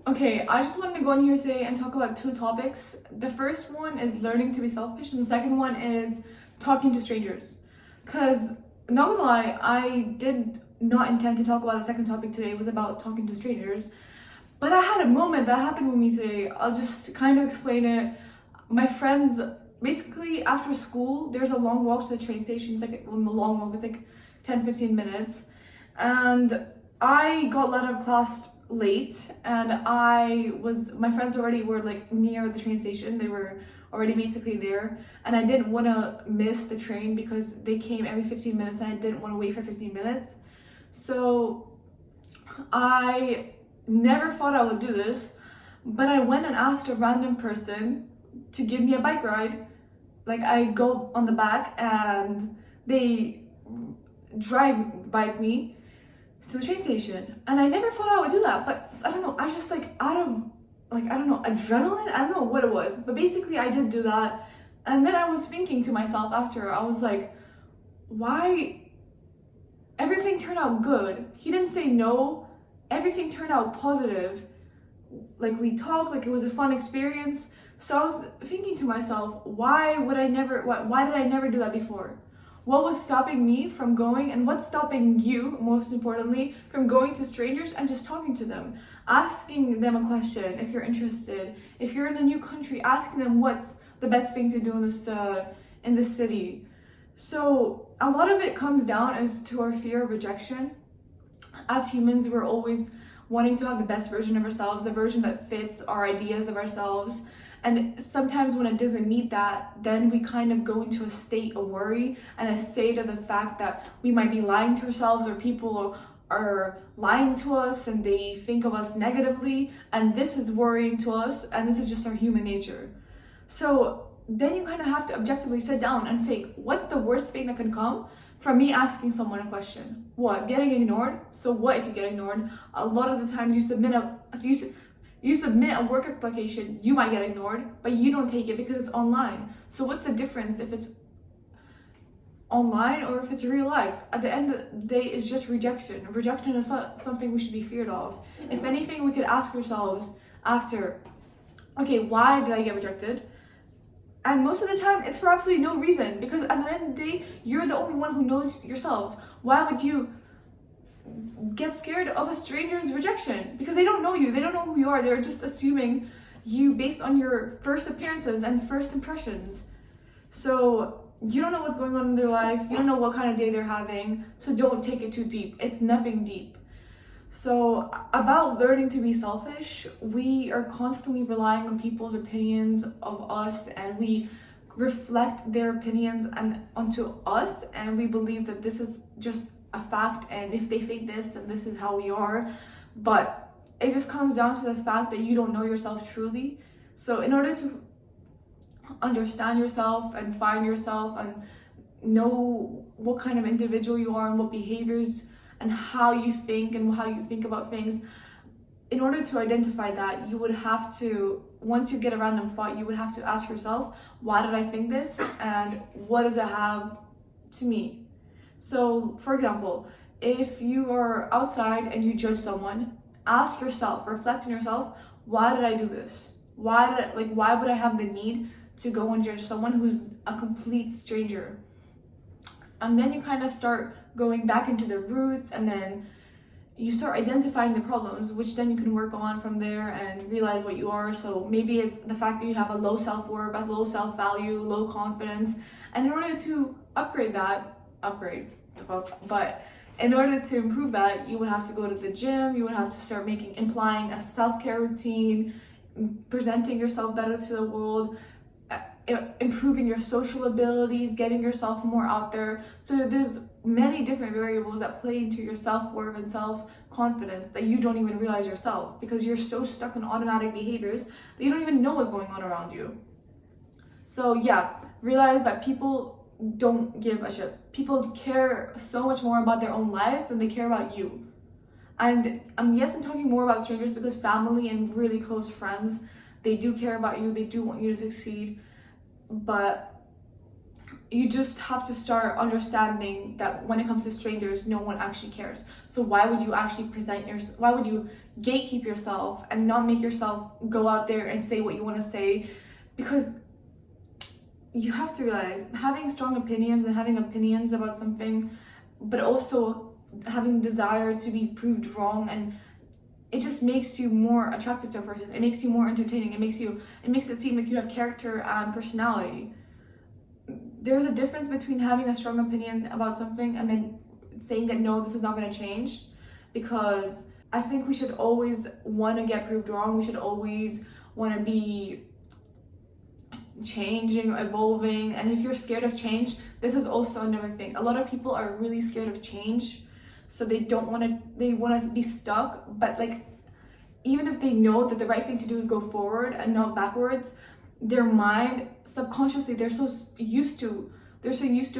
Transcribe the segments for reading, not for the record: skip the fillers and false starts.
Okay, I just wanted to go in here today and talk about two topics. The first one is learning to be selfish, and the second one is talking to strangers. Because, not gonna lie, I did not intend to talk about the second topic today. It was about talking to strangers. But I had a moment that happened with me today. I'll just kind of explain it. My friends, basically, after school, there's a long walk to the train station. It's like, well, the long walk is like 10-15 minutes. And I got let out of class late, and my friends already were like near the train station. They were already basically there, and I didn't want to miss the train because they came every 15 minutes and I didn't want to wait for 15 minutes. So I never thought I would do this, but I went and asked a random person to give me a bike ride. Like, I go on the back and they bike me to the train station, and I never thought I would do that. But I don't know, I just like out of like, I don't know, adrenaline, I don't know what it was, but basically I did do that. And then I was thinking to myself after, I was like, why? Everything turned out good. He didn't say no, everything turned out positive. Like, we talked, like it was a fun experience. So I was thinking to myself, why did I never do that before? What was stopping me from going, and what's stopping you, most importantly, from going to strangers and just talking to them? Asking them a question if you're interested. If you're in a new country, asking them what's the best thing to do in this city. So a lot of it comes down as to our fear of rejection. As humans, we're always wanting to have the best version of ourselves, the version that fits our ideas of ourselves. And sometimes when it doesn't meet that, then we kind of go into a state of worry and a state of the fact that we might be lying to ourselves, or people are lying to us and they think of us negatively. And this is worrying to us, and this is just our human nature. So then you kind of have to objectively sit down and think, what's the worst thing that can come from me asking someone a question? What? Getting ignored? So what if you get ignored? A lot of the times you submit a work application, you might get ignored, but you don't take it because it's online. So what's the difference if it's online or if it's real life? At the end of the day, it's just rejection. Rejection is not something we should be feared of. If anything, we could ask ourselves after, okay, why did I get rejected? And most of the time, it's for absolutely no reason, because at the end of the day, you're the only one who knows yourselves. Why would you get scared of a stranger's rejection? Because they don't know you, they don't know who you are, they're just assuming you based on your first appearances and first impressions. So you don't know what's going on in their life, you don't know what kind of day they're having, so don't take it too deep. It's nothing deep. So about learning to be selfish, we are constantly relying on people's opinions of us, and we reflect their opinions and onto us, and we believe that this is just a fact, and if they think this, then this is how we are. But it just comes down to the fact that you don't know yourself truly. So in order to understand yourself and find yourself and know what kind of individual you are and what behaviors and how you think about things, in order to identify that, you would have to, once you get a random thought, you would have to ask yourself, why did I think this, and what does it have to me? So, for example, if you are outside and you judge someone, ask yourself, reflect on yourself, why did I do this? Why would I have the need to go and judge someone who's a complete stranger? And then you kind of start going back into the roots, and then you start identifying the problems, which then you can work on from there and realize what you are. So maybe it's the fact that you have a low self-worth, a low self-value, low confidence. And in order to but in order to improve that, you would have to go to the gym, you would have to start implying a self-care routine, presenting yourself better to the world, improving your social abilities, getting yourself more out there. So there's many different variables that play into your self-worth and self-confidence that you don't even realize yourself, because you're so stuck in automatic behaviors that you don't even know what's going on around you. So yeah, realize that people don't give a shit. People care so much more about their own lives than they care about you. And yes, I'm talking more about strangers, because family and really close friends, they do care about you, they do want you to succeed. But you just have to start understanding that when it comes to strangers, no one actually cares. So why would you actually why would you gatekeep yourself and not make yourself go out there and say what you want to say? Because you have to realize having strong opinions and having opinions about something, but also having desire to be proved wrong, and it just makes you more attractive to a person. It makes you more entertaining. It makes it seem like you have character and personality. There's a difference between having a strong opinion about something and then saying that no, this is not going to change, because I think we should always want to get proved wrong. We should always want to be changing, evolving. And if you're scared of change, this is also another thing. A lot of people are really scared of change, so they want to be stuck. But like, even if they know that the right thing to do is go forward and not backwards, their mind subconsciously, they're so used to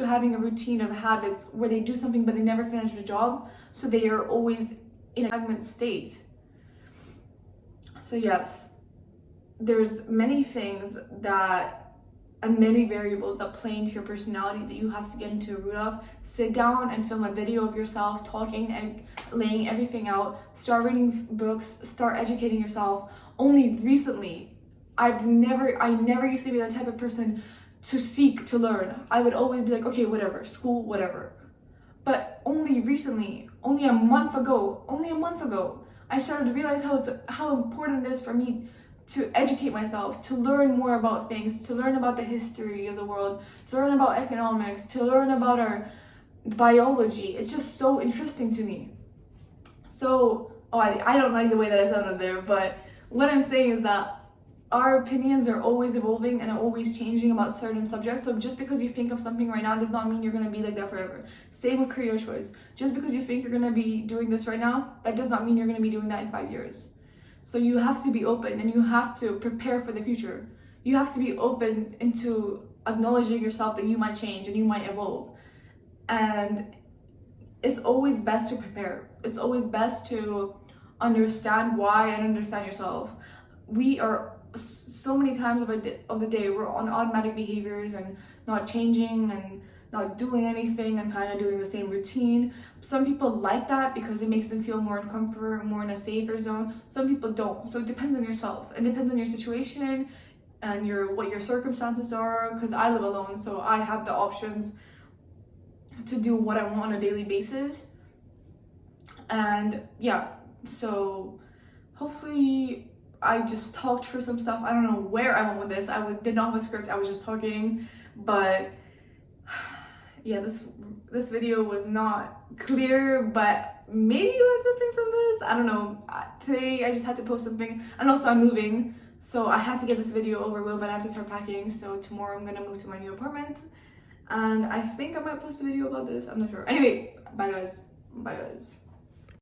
having a routine of habits where they do something but they never finish the job, so they are always in a stagnant state. So yes, there's many things and many variables that play into your personality that you have to get into the root of. Sit down and film a video of yourself talking and laying everything out. Start reading books, start educating yourself. Only recently, I never used to be that type of person to seek to learn. I would always be like, okay, whatever, school, whatever. But only recently, only a month ago, I started to realize how important it is for me to educate myself, to learn more about things, to learn about the history of the world, to learn about economics, to learn about our biology. It's just so interesting to me. So, I don't like the way that I sounded there, but what I'm saying is that our opinions are always evolving and are always changing about certain subjects. So just because you think of something right now does not mean you're going to be like that forever. Same with career choice. Just because you think you're going to be doing this right now, that does not mean you're going to be doing that in 5 years. So you have to be open and you have to prepare for the future. You have to be open into acknowledging yourself that you might change and you might evolve. And it's always best to prepare. It's always best to understand why and understand yourself. We are so many times of the day we're on automatic behaviors and not changing and not doing anything and kind of doing the same routine. Some people like that because it makes them feel more in comfort, more in a safer zone. Some people don't. So it depends on yourself. It depends on your situation and what your circumstances are. Because I live alone, so I have the options to do what I want on a daily basis. And yeah, so hopefully I just talked for some stuff. I don't know where I went with this. Did not have a script. I was just talking, but yeah, this video was not clear, but maybe you learned something from this. I don't know. Today I just had to post something, and also I'm moving, so I had to get this video over with, but I have to start packing. So tomorrow I'm gonna move to my new apartment, and I think I might post a video about this. I'm not sure. Anyway, bye guys.